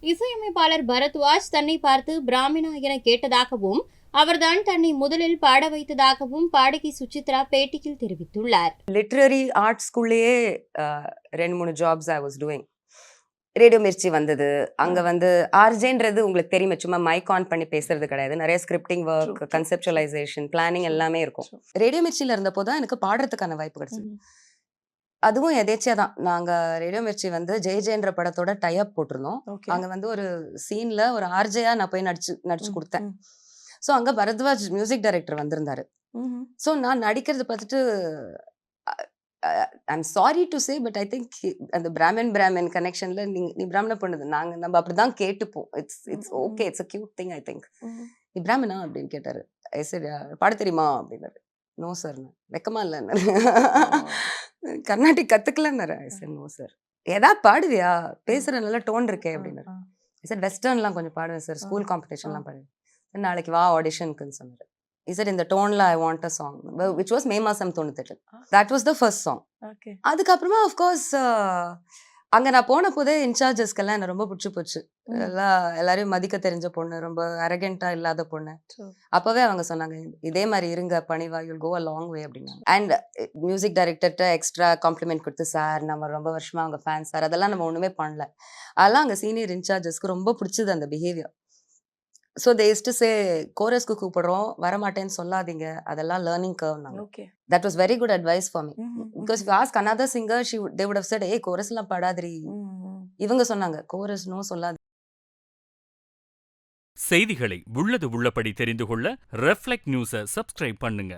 இசையமைப்பாளர் பரத்வாஜ் தன்னை பார்த்து பிராமினா என கேட்டதாகவும் அவர்தான் தன்னை முதலில் பாட வைத்ததாகவும் பாடகி சுசித்ரா பேட்டியில் தெரிவித்துள்ளார். லிட்ரரி ஆர்ட் ஸ்கூல்லையே 2-3 jobs I was doing. Radio Mirchi வந்தது. அங்க வந்து ஆர்ஜேன்றது உங்களுக்கு தெரியுமே, சும்மா மைக் ஆன் பண்ணி பேசுறது கிடையாது. நிறைய ஸ்கிரிப்டிங் ஒர்க், கன்செப்சுவலைசேஷன், பிளானிங் எல்லாமே இருக்கும். ரேடியோ மிர்ச்சியில இருந்தப்போ தான் எனக்கு பாடுறதுக்கான வாய்ப்பு கிடைச்சது. அதுவும் எதேச்சியா தான். நாங்க ரேடியோ மிர்ச்சி வந்து ஜெயன்ற படத்தோட டைப் போட்டிருந்தோம். அங்க வந்து ஒரு சீன்ல ஒரு ஆர்ஜேயா நான் போய் நடிச்சு கொடுத்தேன். ஸோ அங்க பரத்வாஜ் மியூசிக் டைரக்டர் வந்திருந்தாரு. ஸோ நான் நடிக்கிறது பார்த்துட்டு I'm sorry to say but I think அந்த பிராமின் கனெக்ஷன்ல நீ பிராமண பொண்ணு, நம்ம அப்படிதான் கேட்டுப்போம். It's okay, it's a cute thing. I think நீ பிராமணா அப்படின்னு கேட்டாரு. சரி பாட தெரியுமா அப்படின்னாரு. நோ சார், வெக்கமா இல்லைன்னு. கர்நாடிக் கத்துக்கலன்னாரு. Sir no sir. ஏதா பாடுவியா, பேசுற நல்ல டோன் இருக்கே அப்படின்னாரு. சார் வெஸ்டர்ன்லாம் கொஞ்சம் பாடுவேன் சார், ஸ்கூல் காம்படிஷன்லாம் பாடுவேன். நாளைக்கு வா ஆடிஷனுக்குன்னு சொன்னாரு. He said in the tone I want a song, which was May Masam 98. That was the first song. Okay. அதுக்கப்புறமா of course அங்க நான் போன போதே இன்சார்ஜஸ்க்கெல்லாம் என்ன ரொம்ப பிடிச்சி போச்சு. எல்லாரையும் மதிக்க தெரிஞ்ச பொண்ணு, ரொம்ப அரகெண்டா இல்லாத பொண்ணு. அப்பவே அவங்க சொன்னாங்க, இதே மாதிரி இருங்க பணிவா, யூல் கோ அ லாங் வே அப்படின்னாங்க. அண்ட் மியூசிக் டைரக்டர்கிட்ட எக்ஸ்ட்ரா காம்ப்ளிமெண்ட் கொடுத்து, சார் நம்ம ரொம்ப வருஷமா அவங்க ஃபேன் சார், அதெல்லாம் நம்ம ஒண்ணுமே பண்ணல. அதெல்லாம் அங்க சீனியர் இன்சார்ஜஸ்க்கு ரொம்ப பிடிச்சது அந்த behaviour. So they used to say, கோரஸ்க்கு கூப்பிடுறோம், வரமாட்டேன்னு சொல்லாதீங்க, அதெல்லாம் learning curve. Okay. That was very good advice for me. Because if you ask another singer, they would have said, hey, கோரஸ்லாம் பாடாதீ. இவங்க சொன்னாங்க, கோரஸ் நோ சொல்லாதீங்க. செய்திகளை உள்ளது உள்ளபடி தெரிந்து கொள்ள ரெஃப்ளெக்ட் நியூஸை சப்ஸ்கிரைப் பண்ணுங்க.